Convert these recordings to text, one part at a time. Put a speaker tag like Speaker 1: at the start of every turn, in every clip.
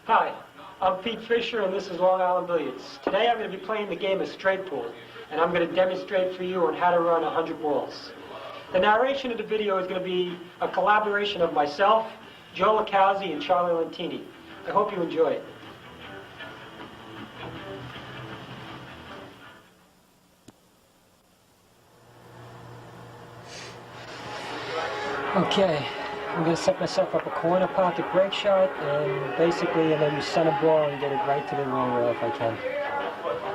Speaker 1: Hi, I'm Pete Fisher, and this is Long Island Billiards. Today I'm going to be playing the game of straight pool, and I'm going to demonstrate for you on how to run 100 balls. The narration of the video is going to be a collaboration of myself, Joe LaCausi, and Charlie Lentini. I hope you enjoy it. Okay, I'm going to set myself up a corner pocket break shot, and basically I'm going to center ball and get it right to the wing rail if I can.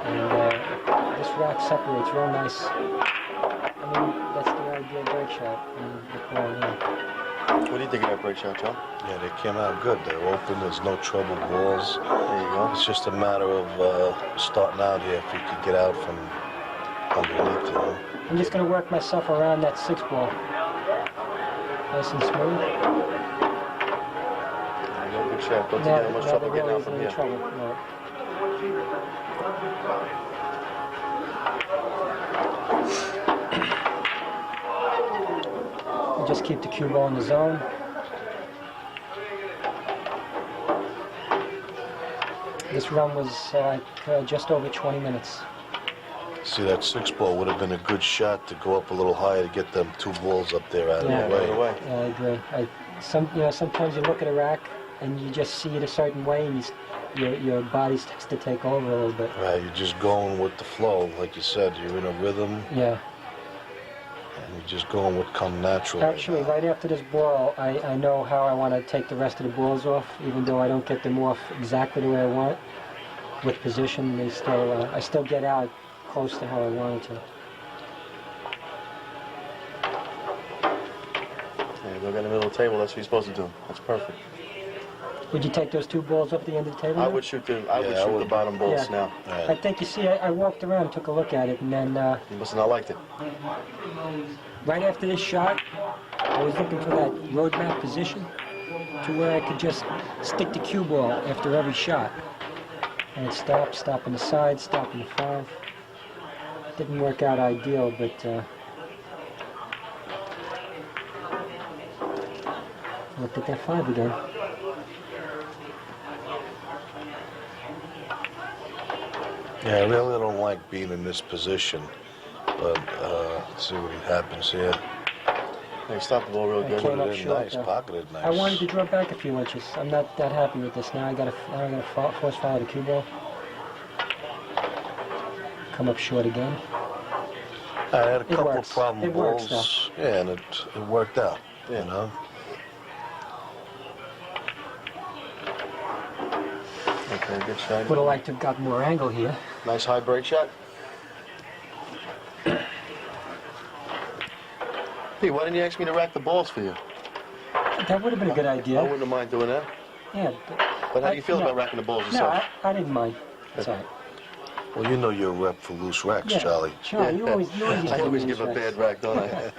Speaker 1: And this rack separates real nice. I mean, that's the ideal break shot.
Speaker 2: What do you think of that break shot, Joe?
Speaker 3: Yeah, they came out good. They're open. There's no trouble balls.
Speaker 2: There you go.
Speaker 3: It's just a matter of starting out here if you could get out from underneath, you know.
Speaker 1: I'm just going to work myself around that 6 ball. Nice and smooth.
Speaker 2: There you go, good shot. Don't you get much trouble getting out from here.
Speaker 1: No. Just keep the cue ball in the zone. This run was just over 20 minutes.
Speaker 3: See, that 6 ball would have been a good shot to go up a little higher to get them 2 balls up there out of the way.
Speaker 1: Yeah, I agree. Sometimes you look at a rack and you just see it a certain way, and your body starts to take over a little bit.
Speaker 3: Right, you're just going with the flow, like you said. You're in a rhythm.
Speaker 1: Yeah.
Speaker 3: And you're just going what comes naturally.
Speaker 1: Actually, right after this ball, I know how I want to take the rest of the balls off, even though I don't get them off exactly the way I want. With position, I still get out close to how I wanted to.
Speaker 2: There you go, get in the middle of the table. That's what you're supposed to do. That's perfect.
Speaker 1: Would you take those 2 balls up at the end of the table?
Speaker 2: I would shoot the bottom balls now.
Speaker 1: I think, you see, I walked around, took a look at it, and then...
Speaker 2: You must have not liked it.
Speaker 1: Right after this shot, I was looking for that roadmap position to where I could just stick the cue ball after every shot. And it stop on the side, stop on the 5. Didn't work out ideal, but looked at that 5 again.
Speaker 3: Yeah, I really don't like being in this position, but let's see what happens here.
Speaker 2: They stopped the ball real good.
Speaker 1: Came up
Speaker 3: Pocketed
Speaker 1: short,
Speaker 3: nice, pocketed nice.
Speaker 1: I wanted to draw back a few inches. I'm not that happy with this. Now I gotta force follow the cue ball. Come up short again.
Speaker 3: I had a couple of problem
Speaker 1: It works,
Speaker 3: balls. Yeah, and it worked out, you know.
Speaker 2: Okay, good shot.
Speaker 1: Would have liked to have got more angle here.
Speaker 2: Nice high break shot. Hey, why didn't you ask me to rack the balls for you?
Speaker 1: That would have been a good idea.
Speaker 2: I wouldn't have mind doing that.
Speaker 1: Yeah.
Speaker 2: But how do you feel about racking the balls yourself?
Speaker 1: No, I didn't mind. That's all right.
Speaker 3: Well, you know you're a rep for loose racks,
Speaker 1: Yeah.
Speaker 3: Charlie.
Speaker 1: Charlie, you always
Speaker 2: I always give a bad rack, don't I?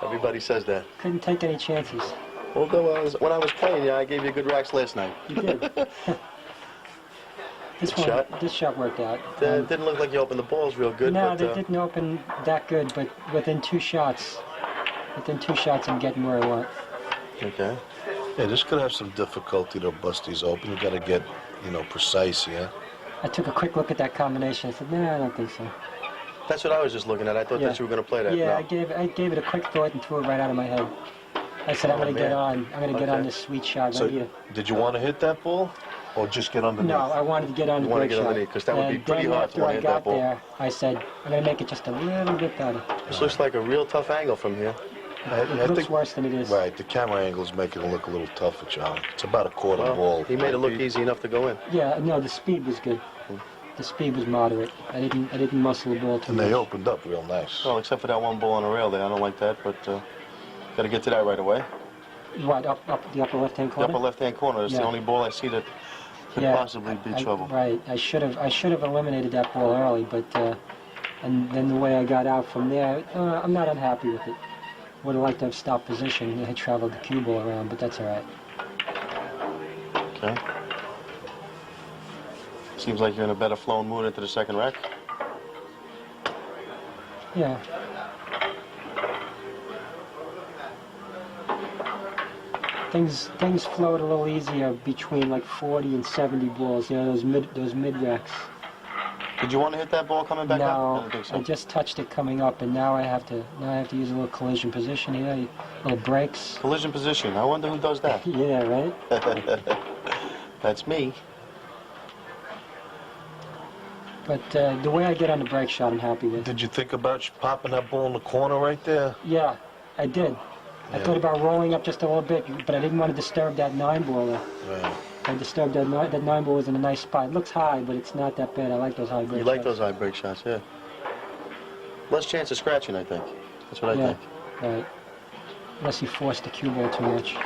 Speaker 2: Everybody says that.
Speaker 1: Couldn't take any chances.
Speaker 2: Well, when I was playing, yeah, I gave you good racks last night.
Speaker 1: You did. This shot worked out.
Speaker 2: It didn't look like you opened the balls real good.
Speaker 1: No,
Speaker 2: but,
Speaker 1: they didn't open that good, but within 2 shots, I'm getting where I want.
Speaker 2: Okay.
Speaker 3: Yeah, this could have some difficulty to bust these open. You got to get, precise here.
Speaker 1: I took a quick look at that combination. I said, no, I don't think so.
Speaker 2: That's what I was just looking at. I thought that you were going to play that.
Speaker 1: Yeah,
Speaker 2: No.
Speaker 1: I gave it a quick thought and threw it right out of my head. I said, I'm going to get on. I'm going to get on this sweet shot right here.
Speaker 3: Did you want to hit that ball, or just get underneath?
Speaker 1: No, I wanted to get on the break shot.
Speaker 2: You want to get underneath, because that would be pretty hard to want to hit that ball.
Speaker 1: After I got there, I said, I'm going to make it just a little bit better.
Speaker 2: This looks like a real tough angle from here.
Speaker 1: It looks worse than it is.
Speaker 3: Right, the camera angles make it look a little tougher, John. It's about a quarter ball.
Speaker 2: He made it look easy enough to go in.
Speaker 1: Yeah, no, the speed was good. The speed was moderate. I didn't muscle the ball too much.
Speaker 3: And they opened up real nice.
Speaker 2: Well, except for that one ball on the rail there. I don't like that, but got to get to that right away.
Speaker 1: What, up the upper left-hand corner?
Speaker 2: The upper left-hand corner. That's the only ball I see that could possibly be trouble.
Speaker 1: Right. I should have eliminated that ball early, but and then the way I got out from there, I'm not unhappy with it. Would have liked to have stopped position. I traveled the cue ball around, but that's all right.
Speaker 2: Okay. Seems like you're in a better flowing mood into the second rack.
Speaker 1: Yeah. things float a little easier between like 40 and 70 balls. You know, those mid racks.
Speaker 2: Did you want to hit that ball coming back up? I
Speaker 1: No,
Speaker 2: don't think so.
Speaker 1: I just touched it coming up, and now I have to use a little collision position here, little brakes.
Speaker 2: Collision position. I wonder who does that.
Speaker 1: Yeah, right.
Speaker 2: That's me.
Speaker 1: But the way I get on the brake shot, I'm happy with.
Speaker 3: Did you think about popping that ball in the corner right there?
Speaker 1: Yeah, I did. I
Speaker 3: Yeah.
Speaker 1: thought about rolling up just a little bit, but I didn't want to disturb that 9-ball there.
Speaker 3: Right.
Speaker 1: I disturbed that 9-ball was in a nice spot. It looks high, but it's not that bad. I like those high brake
Speaker 2: You like
Speaker 1: shots.
Speaker 2: those high break shots, yeah. Less chance of scratching, I think. That's what I
Speaker 1: Yeah,
Speaker 2: think.
Speaker 1: right. Unless you force the cue ball too much.
Speaker 2: You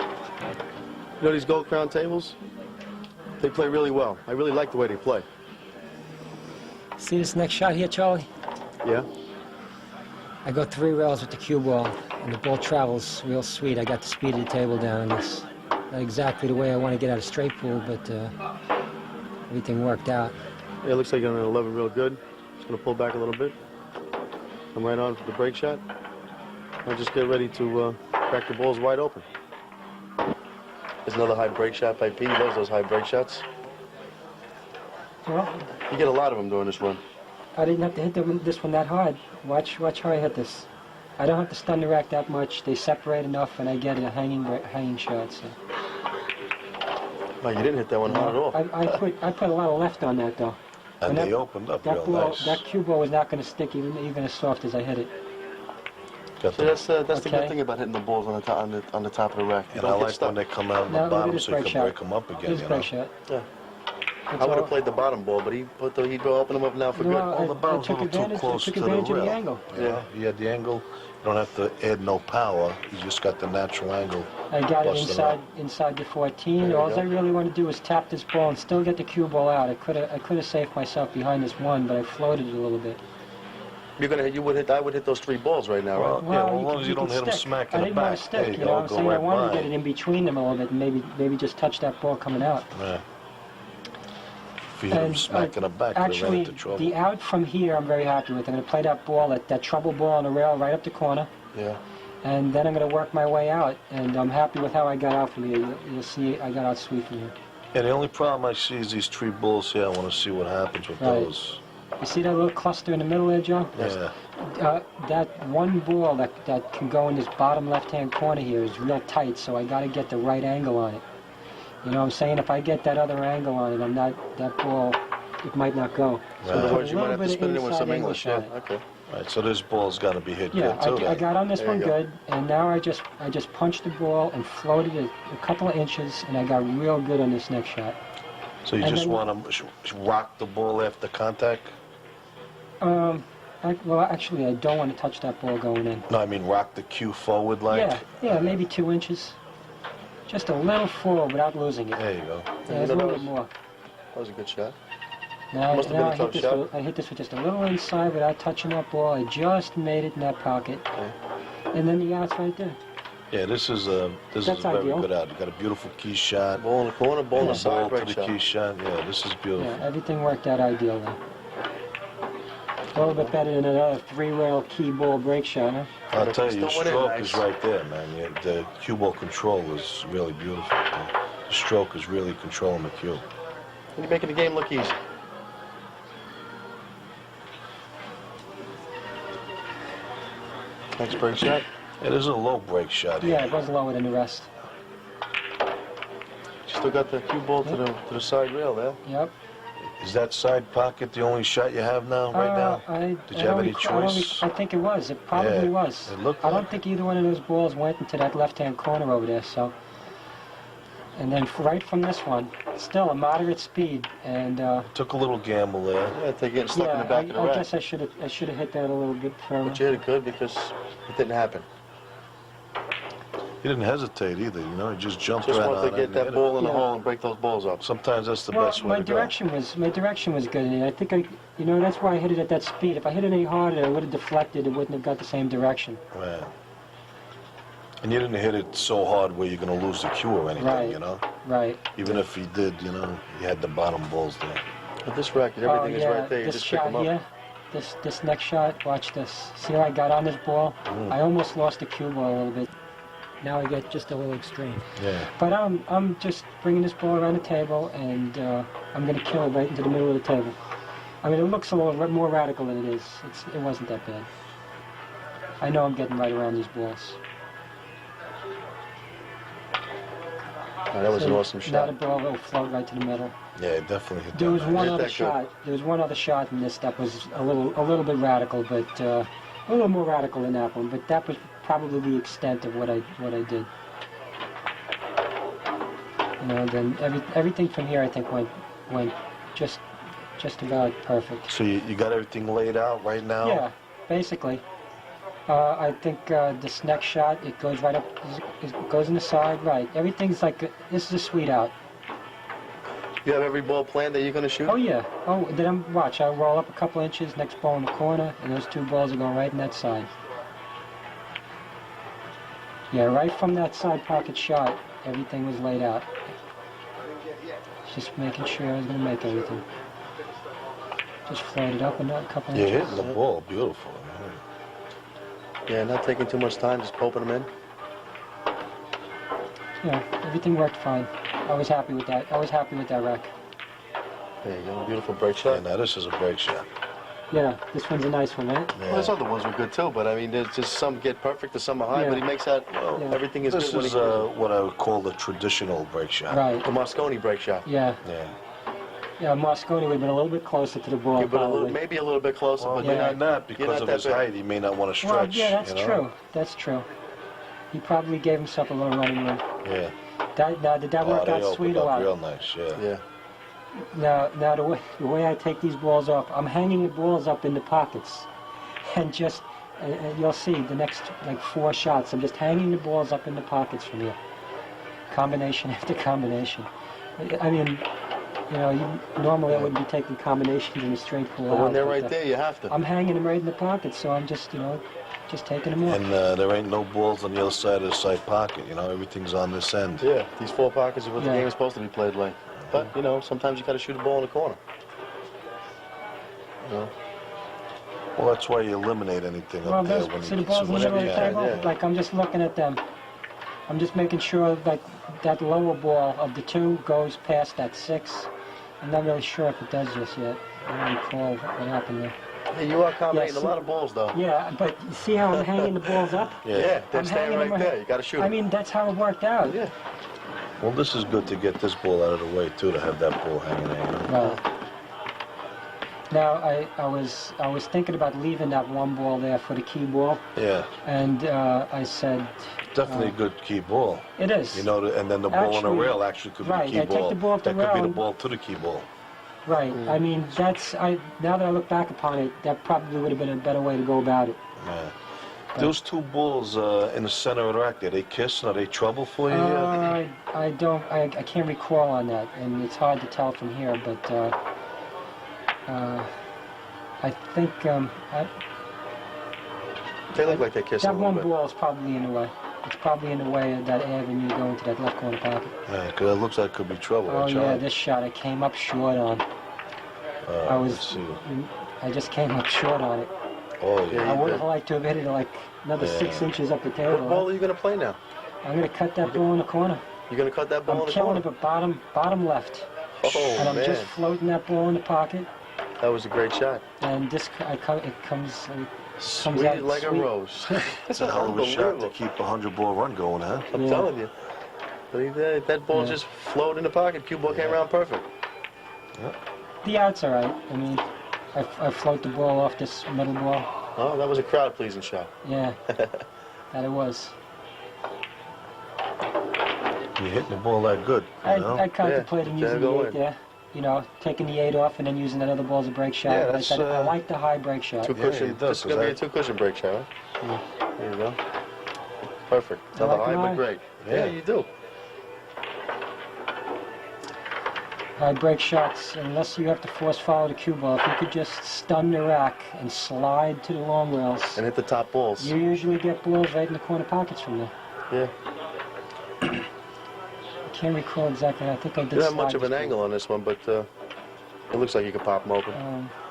Speaker 2: know these Gold Crown tables? They play really well. I really like the way they play.
Speaker 1: See this next shot here, Charlie?
Speaker 2: Yeah?
Speaker 1: I go 3 rails with the cue ball, and the ball travels real sweet. I got the speed of the table down. It's not exactly the way I want to get out of straight pool, but everything worked out.
Speaker 2: Yeah, it looks like you're on an 11 real good. Just going to pull back a little bit. Come right on for the break shot. I'll just get ready to crack the balls wide open. There's another high break shot by P. He loves those high break shots.
Speaker 1: Well,
Speaker 2: You get a lot of them during this run.
Speaker 1: I didn't have to hit this one that hard. Watch how I hit this. I don't have to stun the rack that much. They separate enough, and I get a hanging shot. So.
Speaker 2: No, you didn't hit that one hard at all.
Speaker 1: I put a lot of left on that though.
Speaker 3: And
Speaker 1: that-
Speaker 3: they opened up
Speaker 1: That
Speaker 3: real
Speaker 1: ball,
Speaker 3: nice.
Speaker 1: that cue ball was not going to stick even as soft as I hit it.
Speaker 3: Got
Speaker 2: See, that's the
Speaker 1: Okay.
Speaker 2: good thing about hitting the balls on the top of the rack. You
Speaker 3: and I
Speaker 2: don't get
Speaker 3: like
Speaker 2: stuck.
Speaker 3: when they come out on
Speaker 1: Now,
Speaker 3: the
Speaker 1: look at
Speaker 3: bottom
Speaker 1: this
Speaker 3: so you
Speaker 1: break
Speaker 3: can
Speaker 1: shot.
Speaker 3: break them up again,
Speaker 1: Here's
Speaker 3: you
Speaker 1: a
Speaker 3: know?
Speaker 1: break shot.
Speaker 2: Yeah.
Speaker 1: That's
Speaker 2: I would have
Speaker 1: all-
Speaker 2: played the bottom ball, but he'd go open them up now for
Speaker 1: No,
Speaker 2: good.
Speaker 3: Well, the
Speaker 1: I
Speaker 3: barrel's a
Speaker 1: took
Speaker 3: little too
Speaker 1: advantage-
Speaker 3: close
Speaker 1: I took
Speaker 3: to the
Speaker 1: advantage of the
Speaker 3: rail.
Speaker 1: angle.
Speaker 3: You know? You had the angle. You don't have to add no power. You just got the natural angle.
Speaker 1: I got it
Speaker 3: Busted up.
Speaker 1: inside the 14.
Speaker 2: There you
Speaker 1: All
Speaker 2: go.
Speaker 1: I really want to do is tap this ball and still get the cue ball out. I could have saved myself behind this one, but I floated it a little bit.
Speaker 2: I would hit those 3 balls right now, right?
Speaker 3: Well, yeah, well, as long
Speaker 1: can-
Speaker 3: as you don't
Speaker 1: can
Speaker 3: hit 'em
Speaker 1: stick.
Speaker 3: smack in
Speaker 1: I
Speaker 3: the
Speaker 1: didn't want
Speaker 3: back.
Speaker 1: to
Speaker 3: There
Speaker 1: stick.
Speaker 3: you
Speaker 1: You
Speaker 3: go,
Speaker 1: know what I'm
Speaker 3: go
Speaker 1: saying? I
Speaker 3: right
Speaker 1: wanted to
Speaker 3: by.
Speaker 1: get it in between them a little bit, and maybe just touch that ball coming out.
Speaker 3: Yeah. If you hit them
Speaker 1: And,
Speaker 3: smack in the back, they ran
Speaker 1: actually,
Speaker 3: into trouble.
Speaker 1: the out from here, I'm very happy with. I'm going to play that ball, that trouble ball on the rail right up the corner,
Speaker 2: Yeah.
Speaker 1: and then I'm going to work my way out. And I'm happy with how I got out from here. You'll see I got out sweet from here.
Speaker 3: Yeah, the only problem I see is these 3 balls here. I want to see what happens with
Speaker 1: Right.
Speaker 3: those.
Speaker 1: You see that little cluster in the middle there, Joe?
Speaker 3: Yeah.
Speaker 1: That one ball that can go in this bottom left-hand corner here is real tight, so I got to get the right angle on it. You know what I'm saying? If I get that other angle on it, that ball, it might not go.
Speaker 2: So in other
Speaker 1: put
Speaker 2: words,
Speaker 1: a
Speaker 2: you might
Speaker 1: little
Speaker 2: have to
Speaker 1: bit of
Speaker 2: spin it in with
Speaker 1: inside
Speaker 2: some English.
Speaker 1: English
Speaker 2: Yeah.
Speaker 1: on it.
Speaker 2: Okay.
Speaker 3: Right, so this ball's got to be hit
Speaker 1: Yeah,
Speaker 3: good too.
Speaker 1: I
Speaker 3: then.
Speaker 1: got on this
Speaker 2: There
Speaker 1: one
Speaker 2: you go.
Speaker 1: good, and now I just punched the ball and floated it a couple of inches, and I got real good on this next shot.
Speaker 3: So you
Speaker 1: and
Speaker 3: just
Speaker 1: then-
Speaker 3: want to rock the ball after contact?
Speaker 1: Well, actually, I don't want to touch that ball going in.
Speaker 3: No, I mean rock the cue forward like.
Speaker 1: Yeah, maybe 2 inches. Just a little forward without losing it.
Speaker 3: There you go.
Speaker 1: Yeah, it's a little bit more.
Speaker 2: That was a good shot.
Speaker 1: Now,
Speaker 2: Must have been a
Speaker 1: I
Speaker 2: tough
Speaker 1: hit
Speaker 2: shot.
Speaker 1: I hit this with just a little inside without touching that ball. I just made it in that pocket.
Speaker 2: Okay.
Speaker 1: And then the out's right there.
Speaker 3: Yeah, this is a
Speaker 1: That's
Speaker 3: very
Speaker 1: ideal.
Speaker 3: good out. You got a beautiful key shot.
Speaker 2: Ball in the corner, ball in the
Speaker 3: Ball
Speaker 2: side,
Speaker 3: to
Speaker 2: break
Speaker 3: the
Speaker 2: shot.
Speaker 3: key shot. Yeah, this is beautiful.
Speaker 1: Yeah, everything worked out ideal there. A little bit better than another 3-rail key ball break shot, huh?
Speaker 3: I'll
Speaker 2: But
Speaker 3: tell
Speaker 2: it's
Speaker 3: you, your
Speaker 2: still winning,
Speaker 3: stroke
Speaker 2: nice.
Speaker 3: is right there, man. The cue ball control is really beautiful. The stroke is really controlling the cue.
Speaker 2: You're making the game look easy. Next break shot.
Speaker 3: Yeah, this is a low break shot here.
Speaker 1: Yeah, it was lower than the rest.
Speaker 2: You still got the cue ball to the side rail there.
Speaker 1: Yep.
Speaker 3: Is that side pocket the only shot you have now, right now? Did you have any choice?
Speaker 1: I think it was. It probably
Speaker 3: Yeah,
Speaker 1: was.
Speaker 3: it looked
Speaker 1: I don't
Speaker 3: like
Speaker 1: think either one of those balls went into that left-hand corner over there, so. And then right from this one, still a moderate speed, and
Speaker 3: Took a little gamble there.
Speaker 2: Yeah, they're getting stuck in
Speaker 1: yeah,
Speaker 2: the back of the
Speaker 1: I
Speaker 2: rack.
Speaker 1: guess I should have hit that a little bit further.
Speaker 2: But you hit it good because it didn't happen.
Speaker 3: He didn't hesitate either, you know. He just jumped
Speaker 2: Just
Speaker 3: right
Speaker 2: wanted
Speaker 3: on
Speaker 2: to
Speaker 3: it
Speaker 2: get
Speaker 3: and
Speaker 2: that
Speaker 3: hit it.
Speaker 2: ball in the
Speaker 1: Yeah.
Speaker 2: hole and break those balls up.
Speaker 3: Sometimes that's the
Speaker 1: Well,
Speaker 3: best way
Speaker 1: my
Speaker 3: to go.
Speaker 1: direction was good, and I think that's why I hit it at that speed. If I hit it any harder, it would have deflected. It wouldn't have got the same direction.
Speaker 3: Right. And you didn't hit it so hard where you're going to lose the cue or anything,
Speaker 1: Right.
Speaker 3: you know.
Speaker 1: Right.
Speaker 3: Even if he did, you know, he had the bottom balls there.
Speaker 2: But this racket, everything is right there. You
Speaker 1: This
Speaker 2: just pick
Speaker 1: shot
Speaker 2: them up.
Speaker 1: here, this next shot. Watch this. See how I got on this ball?
Speaker 3: Mm.
Speaker 1: I almost lost the cue ball a little bit. Now I get just a little extreme.
Speaker 3: Yeah.
Speaker 1: But I'm just bringing this ball around the table, and I'm going to kill it right into the middle of the table. I mean, it looks a little more radical than it is. It wasn't that bad. I know I'm getting right around these balls.
Speaker 2: That was an
Speaker 1: See,
Speaker 2: awesome
Speaker 1: now
Speaker 2: shot.
Speaker 1: the ball will float right to the middle.
Speaker 3: Yeah, it definitely hit
Speaker 1: There was
Speaker 3: that.
Speaker 1: one
Speaker 2: Hit
Speaker 1: other
Speaker 2: that good.
Speaker 1: shot. There was one other shot in this that was a little bit radical, but a little more radical than that one. But that was probably the extent of what I did. You know, then everything from here I think went just about perfect.
Speaker 3: So you got everything laid out right now?
Speaker 1: Yeah, basically. I think this next shot, it goes right up, it goes in the side, right. Everything's like, this is a sweet out.
Speaker 2: You have every ball planned that you're going to shoot?
Speaker 1: Oh yeah. Oh, then watch. I'll roll up a couple inches, next ball in the corner, and those two balls are going right in that side. Yeah, right from that side pocket shot, everything was laid out. Just making sure I was going to make everything. Just floated up a couple
Speaker 3: You're
Speaker 1: inches.
Speaker 3: hitting the ball beautiful.
Speaker 2: Yeah, not taking too much time, just popping them in.
Speaker 1: Yeah, everything worked fine. I was happy with that. I was happy with that rack.
Speaker 2: There you go, beautiful break
Speaker 3: Yeah,
Speaker 2: shot.
Speaker 3: now this is a break shot.
Speaker 1: Yeah, this one's a nice one, right?
Speaker 2: Well, those other ones were good too, but I mean, there's just some get perfect, there's some are high,
Speaker 1: Yeah.
Speaker 2: but he makes that,
Speaker 1: Yeah.
Speaker 2: everything is
Speaker 3: This
Speaker 2: good when
Speaker 3: is
Speaker 2: he
Speaker 3: what I would call the traditional break shot.
Speaker 1: Right.
Speaker 2: the Mosconi break shot.
Speaker 1: Yeah.
Speaker 3: Yeah.
Speaker 1: Yeah, Mosconi would have been a little bit closer to the ball,
Speaker 2: You've been a little,
Speaker 1: probably.
Speaker 2: maybe a little bit closer,
Speaker 3: Well,
Speaker 2: but
Speaker 3: you're
Speaker 1: yeah.
Speaker 3: not that because
Speaker 2: You're not
Speaker 3: of
Speaker 2: that
Speaker 3: his
Speaker 2: big.
Speaker 3: height. He may not want to
Speaker 1: Well,
Speaker 3: stretch.
Speaker 1: yeah, that's
Speaker 3: you know?
Speaker 1: true. That's true. He probably gave himself a little running room.
Speaker 3: Yeah.
Speaker 1: Now, did that work
Speaker 3: they
Speaker 1: out sweet
Speaker 3: opened
Speaker 1: or
Speaker 3: up real
Speaker 1: what?
Speaker 3: nice. Yeah.
Speaker 2: yeah.
Speaker 1: Now the way I take these balls off, I'm hanging the balls up in the pockets, and just and you'll see the next like 4 shots. I'm just hanging the balls up in the pockets from here, combination after combination. I mean, you know, normally I wouldn't be taking combinations in a straight pull
Speaker 2: But when
Speaker 1: out,
Speaker 2: they're
Speaker 1: but,
Speaker 2: right there, you have to.
Speaker 1: I'm hanging them right in the pockets, so I'm just, you know, just taking them off.
Speaker 3: And there ain't no balls on the other side of the side pocket. You know, everything's on this end.
Speaker 2: Yeah, these 4 pockets are what the
Speaker 1: Yeah.
Speaker 2: game is supposed to be played like. But, you know, sometimes you got to shoot a ball in the corner. You know?
Speaker 3: Well, that's why you eliminate anything
Speaker 1: Well,
Speaker 3: up there
Speaker 1: those,
Speaker 3: when
Speaker 1: see
Speaker 3: you
Speaker 1: the balls in the
Speaker 2: whatever
Speaker 1: middle of the
Speaker 2: you can,
Speaker 1: table?
Speaker 2: yeah.
Speaker 1: Like, I'm just looking at them. I'm just making sure that that lower ball of the 2 goes past that 6. I'm not really sure if it does just yet. I don't recall what happened there.
Speaker 2: Hey, you are combinating
Speaker 1: Yes.
Speaker 2: a lot of balls, though.
Speaker 1: Yeah, but you see how I'm hanging the balls up?
Speaker 2: Yeah, they're
Speaker 1: I'm
Speaker 2: staying
Speaker 1: hanging
Speaker 2: right
Speaker 1: them
Speaker 2: there. You got to shoot
Speaker 1: I
Speaker 2: them.
Speaker 1: mean, that's how it worked out.
Speaker 2: Yeah.
Speaker 3: Well, this is good to get this ball out of the way too, to have that ball hanging there.
Speaker 1: Well, now I was thinking about leaving that 1 ball there for the key ball,
Speaker 3: Yeah,
Speaker 1: and I said,
Speaker 3: definitely a good key ball.
Speaker 1: it is.
Speaker 3: You know, and then the ball on the
Speaker 1: Actually,
Speaker 3: rail actually could be
Speaker 1: right,
Speaker 3: the key
Speaker 1: I take
Speaker 3: ball.
Speaker 1: the ball off the
Speaker 3: that could be
Speaker 1: rail.
Speaker 3: the ball to the key ball.
Speaker 1: Right. I mean, now that I look back upon it, that probably would have been a better way to go about it.
Speaker 3: Yeah. Those 2 balls in the center of the rack, did they kiss? Are they trouble for you? here?
Speaker 1: I can't recall on that, and it's hard to tell from here, but I think
Speaker 2: They look like they kiss a
Speaker 1: that
Speaker 2: little
Speaker 1: 1
Speaker 2: bit.
Speaker 1: ball is probably in the way. It's probably in the way of that avenue going to that left corner pocket.
Speaker 3: Yeah, because it looks like it could be trouble.
Speaker 1: Oh
Speaker 3: right,
Speaker 1: yeah,
Speaker 3: Charlie?
Speaker 1: this shot I came up short on. I
Speaker 3: let's see.
Speaker 1: I just came up short on it.
Speaker 3: Oh,
Speaker 2: Yeah,
Speaker 1: I
Speaker 2: you
Speaker 1: would
Speaker 2: did.
Speaker 1: have liked to have hit it like another
Speaker 3: Yeah.
Speaker 1: 6 inches up the
Speaker 2: What
Speaker 1: table.
Speaker 2: ball are you going to play now?
Speaker 1: I'm gonna cut that ball in the corner.
Speaker 2: You're going to cut that ball
Speaker 1: I'm
Speaker 2: in the
Speaker 1: killing
Speaker 2: corner?
Speaker 1: it, but bottom left.
Speaker 2: Oh,
Speaker 1: And I'm
Speaker 2: man.
Speaker 1: just floating that ball in the pocket,
Speaker 2: That was a great shot.
Speaker 1: and it comes
Speaker 2: Sweet
Speaker 1: out
Speaker 2: like a
Speaker 1: sweet.
Speaker 2: rose.
Speaker 3: It's a hell of a shot to
Speaker 2: Unbelievable.
Speaker 3: keep a 100-ball run going, huh?
Speaker 2: I'm
Speaker 1: Yeah.
Speaker 2: telling you. Believe that, if that ball
Speaker 1: Yeah.
Speaker 2: just flowed in the pocket, cue ball came around perfect.
Speaker 1: The out's all right. I mean, I float the ball off this middle ball.
Speaker 2: Oh, that was a crowd-pleasing shot.
Speaker 1: Yeah, that it was.
Speaker 3: You're hitting the ball that good, you know?
Speaker 1: I contemplated
Speaker 2: Yeah,
Speaker 1: using
Speaker 2: go
Speaker 1: the 8
Speaker 2: in.
Speaker 1: there. You know, taking the 8 off and then using that other ball as a break shot.
Speaker 3: Yeah,
Speaker 1: But I
Speaker 3: that's,
Speaker 1: said I like the high break shot.
Speaker 2: Two
Speaker 3: Yeah,
Speaker 2: cushion.
Speaker 3: he does,
Speaker 2: This is going to be a
Speaker 3: 'cause
Speaker 2: 2-cushion break shot, huh? There you go. Perfect.
Speaker 1: You
Speaker 2: Another
Speaker 1: like
Speaker 2: high,
Speaker 1: an
Speaker 2: but
Speaker 1: eye?
Speaker 2: great.
Speaker 3: Yeah.
Speaker 2: Yeah, you do.
Speaker 1: High break shots, unless you have to force follow the cue ball, if you could just stun the rack and slide to the long rails,
Speaker 2: And hit the top balls.
Speaker 1: you usually get balls right in the corner pockets from there.
Speaker 2: Yeah.
Speaker 1: I can't recall exactly. I think I did
Speaker 2: You don't have
Speaker 1: slide
Speaker 2: much of
Speaker 1: this
Speaker 2: an
Speaker 1: ball.
Speaker 2: angle on this one, but it looks like you can pop them open.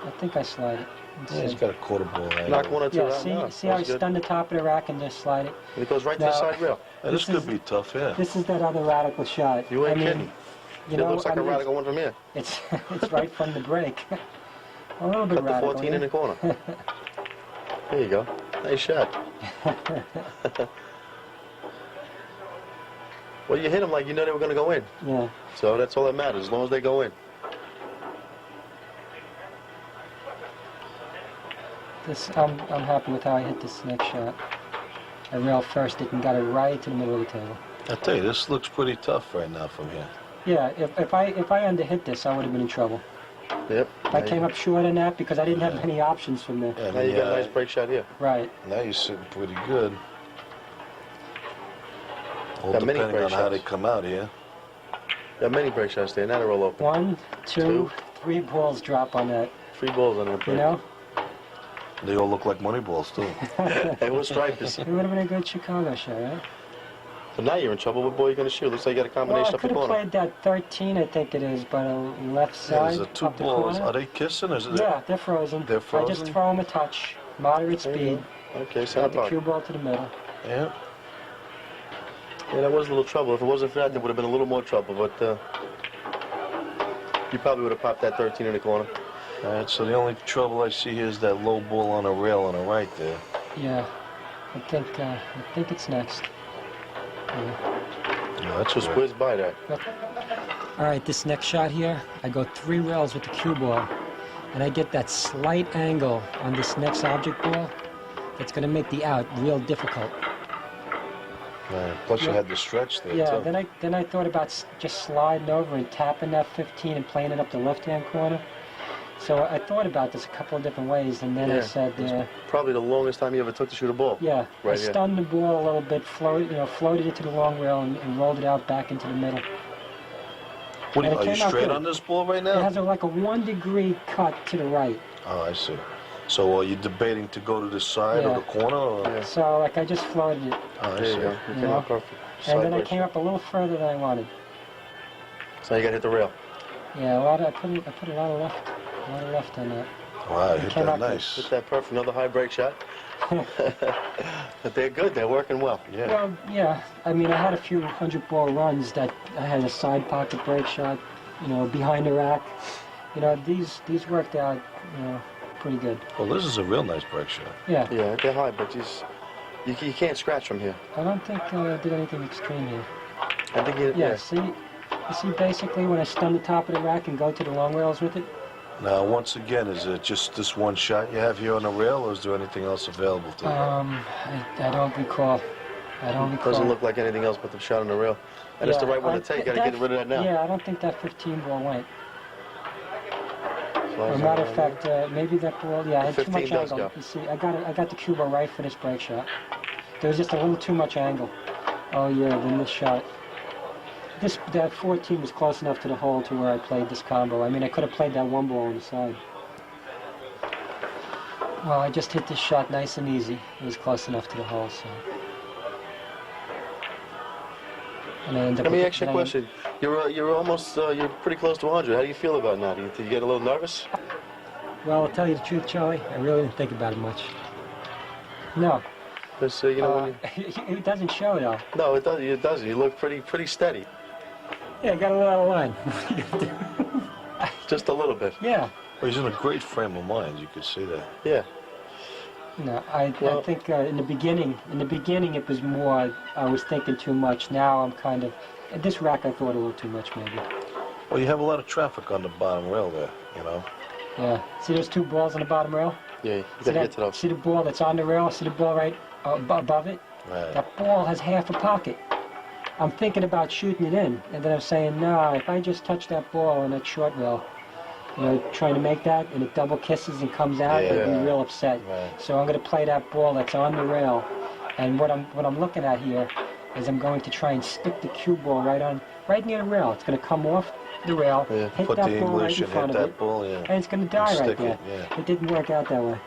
Speaker 1: I think I slide it. Let's
Speaker 3: Yeah, he's
Speaker 1: see.
Speaker 3: got a 1/4 ball angle.
Speaker 2: Knock 1 or 2
Speaker 1: Yeah,
Speaker 2: out.
Speaker 1: see,
Speaker 2: No,
Speaker 1: see how I
Speaker 2: that's good.
Speaker 1: stun the top of the rack and just slide it?
Speaker 2: And it goes right to the
Speaker 1: Now-
Speaker 2: side rail.
Speaker 3: This could be tough, yeah.
Speaker 1: This is that other radical shot.
Speaker 2: You ain't
Speaker 1: I mean,
Speaker 2: kidding.
Speaker 1: You
Speaker 2: It
Speaker 1: know,
Speaker 2: looks like a radical one from here.
Speaker 1: It's right from the break. A little bit
Speaker 2: Cut the
Speaker 1: radical.
Speaker 2: 14 in
Speaker 1: yeah.
Speaker 2: the corner. There you go. Nice shot. Well, you hit them like you know they were going to go in.
Speaker 1: Yeah.
Speaker 2: So that's all that matters, as long as they go in.
Speaker 1: I'm happy with how I hit this next shot. I railed first it and got it right to the middle of the table.
Speaker 3: I tell you, this looks pretty tough right now from here.
Speaker 1: Yeah, if I underhit this, I would have been in trouble.
Speaker 2: Yep.
Speaker 1: I came up short on that because I didn't have many options from there.
Speaker 3: Yeah,
Speaker 2: Now you got a nice break shot here.
Speaker 1: Right.
Speaker 3: Now you're sitting pretty good. All
Speaker 2: Got many
Speaker 3: depending
Speaker 2: break
Speaker 3: on how they
Speaker 2: shots.
Speaker 3: come out here.
Speaker 2: Got many break shots there. Now they're all open.
Speaker 1: 1, 2, 3 balls drop on that.
Speaker 2: 3 balls on that break.
Speaker 1: You know?
Speaker 3: They all look like money balls, too.
Speaker 2: Hey, what stripers?
Speaker 1: It would have been a good Chicago shot, right?
Speaker 2: So now you're in trouble. What ball are you going to shoot? Looks like you got a
Speaker 1: Well,
Speaker 2: combination
Speaker 1: I
Speaker 2: up the
Speaker 1: could have
Speaker 2: corner.
Speaker 1: played that 13, I think it is, but left
Speaker 3: Yeah,
Speaker 1: side,
Speaker 3: there's the two
Speaker 1: up the
Speaker 3: balls.
Speaker 1: corner.
Speaker 3: Are they kissing? Is it?
Speaker 1: Yeah, they're frozen.
Speaker 3: They're
Speaker 1: I just
Speaker 3: frozen?
Speaker 1: throw them a touch, moderate
Speaker 2: There you
Speaker 1: speed,
Speaker 2: go. Okay, center
Speaker 1: got the cue
Speaker 2: part.
Speaker 1: ball to the middle.
Speaker 3: Yeah.
Speaker 2: Yeah, that was a little trouble. If it wasn't for that, there would have been a little more trouble. But you probably would have popped that 13 in the corner.
Speaker 3: All right, so the only trouble I see here is that low ball on the rail on the right there.
Speaker 1: Yeah, I think it's next. Yeah.
Speaker 3: Yeah, that's
Speaker 2: Just
Speaker 3: good.
Speaker 2: whizzed by that.
Speaker 1: All right, this next shot here, I go 3 rails with the cue ball, and I get that slight angle on this next object ball that's going to make the out real difficult.
Speaker 3: Right. Plus you
Speaker 1: Yeah.
Speaker 3: had the stretch there,
Speaker 1: Yeah,
Speaker 3: too.
Speaker 1: then I thought about just sliding over and tapping that 15 and playing it up the left-hand corner. So I thought about this a couple of different ways, and then I
Speaker 2: Yeah,
Speaker 1: said,
Speaker 2: Probably the longest time you ever took to shoot a ball.
Speaker 1: yeah, I
Speaker 2: Right here.
Speaker 1: stunned the ball a little bit, floated it to the long rail, and rolled it out back into the middle.
Speaker 3: What,
Speaker 1: And it
Speaker 3: are you
Speaker 1: came out
Speaker 3: straight
Speaker 1: good.
Speaker 3: on this ball right
Speaker 1: It
Speaker 3: now?
Speaker 1: has like a 1-degree cut to the right.
Speaker 3: Oh, I see. So are you debating to go to the side
Speaker 1: Yeah.
Speaker 3: or the corner? Or?
Speaker 2: Yeah.
Speaker 1: So like I just floated it,
Speaker 3: Oh, I
Speaker 2: There you
Speaker 3: see.
Speaker 2: go. You came
Speaker 1: Yeah.
Speaker 2: out perfect.
Speaker 1: and then
Speaker 2: Side
Speaker 1: I
Speaker 2: break
Speaker 1: came
Speaker 2: shot.
Speaker 1: up a little further than I wanted.
Speaker 2: So now you got to hit the rail.
Speaker 1: Yeah, I put a lot of left on that.
Speaker 3: Wow, you hit
Speaker 1: came
Speaker 3: that
Speaker 1: out good.
Speaker 3: nice.
Speaker 2: Hit that perfect. Another high break shot. But they're good. They're working well.
Speaker 3: Yeah.
Speaker 1: Well, yeah. I mean, I had a few 100-ball runs that I had a side pocket break shot, behind the rack. These worked out, pretty good.
Speaker 3: Well, this is a real nice break shot.
Speaker 1: Yeah.
Speaker 2: Yeah, they're high, but you can't scratch from here.
Speaker 1: I don't think I did anything extreme here.
Speaker 2: I think you.
Speaker 1: Yeah. You see, basically, when I stun the top of the rack and go to the long rails with it.
Speaker 3: Now, once again, is it just this one shot you have here on the rail, or is there anything else available to you?
Speaker 1: I don't recall.
Speaker 2: Doesn't look like anything else but the shot on the rail. And it's the right one to take. You got to get rid of that now.
Speaker 1: Yeah, I don't think that 15 ball went.
Speaker 2: Slides
Speaker 1: As a matter of
Speaker 2: on
Speaker 1: fact, maybe that ball, yeah, I had too
Speaker 2: 15
Speaker 1: much
Speaker 2: does
Speaker 1: angle.
Speaker 2: go.
Speaker 1: You see, I got the cue ball right for this break shot. There was just a little too much angle. Oh yeah, then this shot. That 14 was close enough to the hole to where I played this combo. I mean, I could have played that 1 ball on the side. Well, I just hit this shot nice and easy. It was close enough to the hole, so. And I ended up
Speaker 2: Let me
Speaker 1: with-
Speaker 2: ask you a
Speaker 1: then I-
Speaker 2: question. You're almost you're pretty close to 100. How do you feel about now? Do you get a little nervous?
Speaker 1: Well, I'll tell you the truth, Charlie. I really didn't think about it much. No.
Speaker 2: Because when you,
Speaker 1: It doesn't show though.
Speaker 2: no, it doesn't. It doesn't. You look pretty steady.
Speaker 1: Yeah, I got a little out of line.
Speaker 2: Just a little bit.
Speaker 1: Yeah.
Speaker 3: Well, he's in a great frame of mind. You could see that.
Speaker 2: Yeah.
Speaker 1: No, I
Speaker 2: Well-
Speaker 1: think in the beginning it was more, I was thinking too much. Now I'm kind of, at this rack I thought a little too much maybe.
Speaker 3: Well, you have a lot of traffic on the bottom rail there,
Speaker 1: Yeah. See those 2 balls on the bottom rail?
Speaker 2: Yeah. You
Speaker 1: See,
Speaker 2: got to get to those.
Speaker 1: see the ball that's on the rail? See the ball right above it?
Speaker 3: Right.
Speaker 1: That ball has half a pocket. I'm thinking about shooting it in, and then I'm saying, no, if I just touch that ball on that short rail, trying to make that, and it double kisses and comes out, I'd be
Speaker 3: Yeah.
Speaker 1: real upset.
Speaker 3: Right.
Speaker 1: So I'm going to play that ball that's on the rail, and what I'm looking at here is I'm going to try and stick the cue ball right near the rail. It's going to come off the rail,
Speaker 2: Yeah.
Speaker 1: hit
Speaker 3: Put
Speaker 1: that
Speaker 3: the
Speaker 1: ball right
Speaker 3: English
Speaker 1: in
Speaker 3: and
Speaker 1: front
Speaker 3: hit
Speaker 1: of
Speaker 3: that
Speaker 1: it,
Speaker 3: ball, yeah.
Speaker 1: and it's going to die right
Speaker 3: stick
Speaker 1: there.
Speaker 3: it, yeah.
Speaker 1: It didn't work out that way.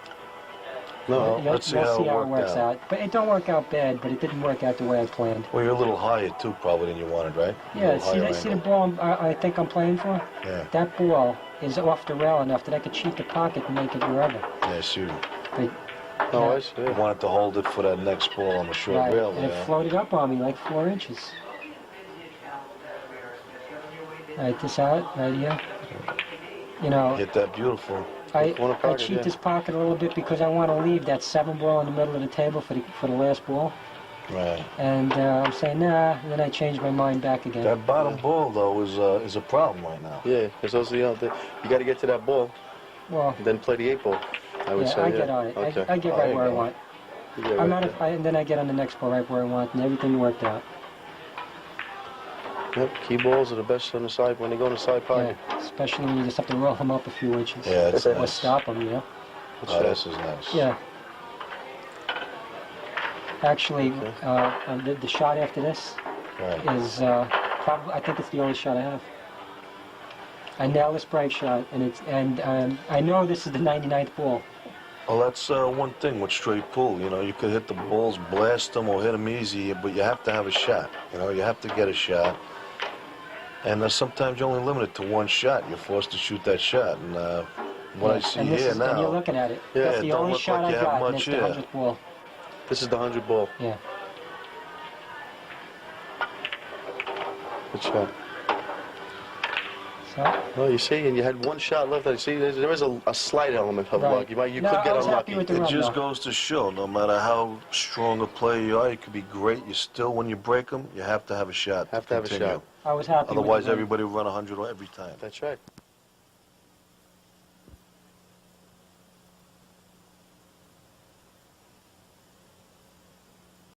Speaker 2: No.
Speaker 1: You'll
Speaker 3: let's see
Speaker 1: you'll
Speaker 3: how
Speaker 1: see
Speaker 3: it
Speaker 1: how it
Speaker 3: worked
Speaker 1: works
Speaker 3: out.
Speaker 1: out. But it don't work out bad, but it didn't work out the way I planned.
Speaker 3: Well, you're a little higher, too, probably, than you wanted, right? A
Speaker 1: Yeah,
Speaker 3: little
Speaker 1: see
Speaker 3: higher
Speaker 1: the
Speaker 3: angle.
Speaker 1: ball I think I'm playing for?
Speaker 3: Yeah.
Speaker 1: That ball is off the rail enough that I could cheat the pocket and make it wherever.
Speaker 3: Yeah, shoot.
Speaker 1: But
Speaker 2: Oh,
Speaker 1: Yeah.
Speaker 2: I see.
Speaker 3: You wanted to hold it for that next ball on the short
Speaker 1: Right,
Speaker 3: rail
Speaker 1: and it
Speaker 3: there.
Speaker 1: floated up on me like 4 inches. Right, this out, right here. You know,
Speaker 3: Hit that beautiful.
Speaker 2: Corner
Speaker 1: I
Speaker 2: pocket,
Speaker 1: cheat
Speaker 2: yeah.
Speaker 1: this pocket a little bit because I want to leave that 7 ball in the middle of the table for the last ball.
Speaker 3: Right.
Speaker 1: And I'm saying, nah, and then I changed my mind back again.
Speaker 3: That bottom ball, though, is a problem right now.
Speaker 2: Yeah, because also, you got to get to that ball,
Speaker 1: Well,
Speaker 2: then play the 8 ball. I would
Speaker 1: yeah,
Speaker 2: say.
Speaker 1: I get on it.
Speaker 2: Okay.
Speaker 1: I get
Speaker 3: Oh,
Speaker 1: right
Speaker 3: there you
Speaker 1: where I
Speaker 3: go.
Speaker 1: want.
Speaker 2: You get
Speaker 1: I'm
Speaker 2: right
Speaker 1: not,
Speaker 2: there.
Speaker 1: and then I get on the next ball right where I want, and everything worked out.
Speaker 2: Yep, key balls are the best on the side when they go in the side
Speaker 1: Yeah,
Speaker 2: pocket.
Speaker 1: especially when you just have to roll them up a few inches.
Speaker 3: Yeah, that's
Speaker 1: Or
Speaker 3: nice.
Speaker 1: stop them, you know?
Speaker 3: Oh, this is nice.
Speaker 1: Yeah. Actually,
Speaker 2: Okay.
Speaker 1: the shot after this
Speaker 3: Right.
Speaker 1: is probably, I think it's the only shot I have. I nail this break shot, and I know this is the 99th ball.
Speaker 3: Well, that's one thing with straight pull. You know, you could hit the balls, blast them, or hit them easy, but you have to have a shot. You know, you have to get a shot. And sometimes you're only limited to one shot. You're forced to shoot that shot. And what I see
Speaker 1: and this
Speaker 3: here
Speaker 1: is, and you're
Speaker 3: now,
Speaker 1: looking at it.
Speaker 2: Yeah,
Speaker 1: That's
Speaker 3: it
Speaker 1: the
Speaker 3: don't
Speaker 1: only
Speaker 3: look
Speaker 1: shot
Speaker 3: like you
Speaker 1: I
Speaker 3: have
Speaker 1: got, and
Speaker 3: much,
Speaker 1: it's the
Speaker 3: yeah.
Speaker 1: 100th ball.
Speaker 2: This is the 100 ball.
Speaker 1: Yeah.
Speaker 2: Good shot.
Speaker 1: So,
Speaker 2: Well, you see, and you had one shot left. I see there is a slight element of
Speaker 1: Right.
Speaker 2: luck. You
Speaker 1: No,
Speaker 2: could
Speaker 1: I
Speaker 2: get
Speaker 1: was
Speaker 2: unlucky.
Speaker 1: happy with the
Speaker 3: it
Speaker 1: run,
Speaker 3: just
Speaker 1: though.
Speaker 3: goes to show, no matter how strong a player you are, you could be great. You still, when you break them, you have to have a shot.
Speaker 2: Have to have a
Speaker 3: continue.
Speaker 2: shot.
Speaker 1: I was happy
Speaker 3: Otherwise,
Speaker 1: with the run.
Speaker 3: everybody will run 100 every time.
Speaker 2: That's right.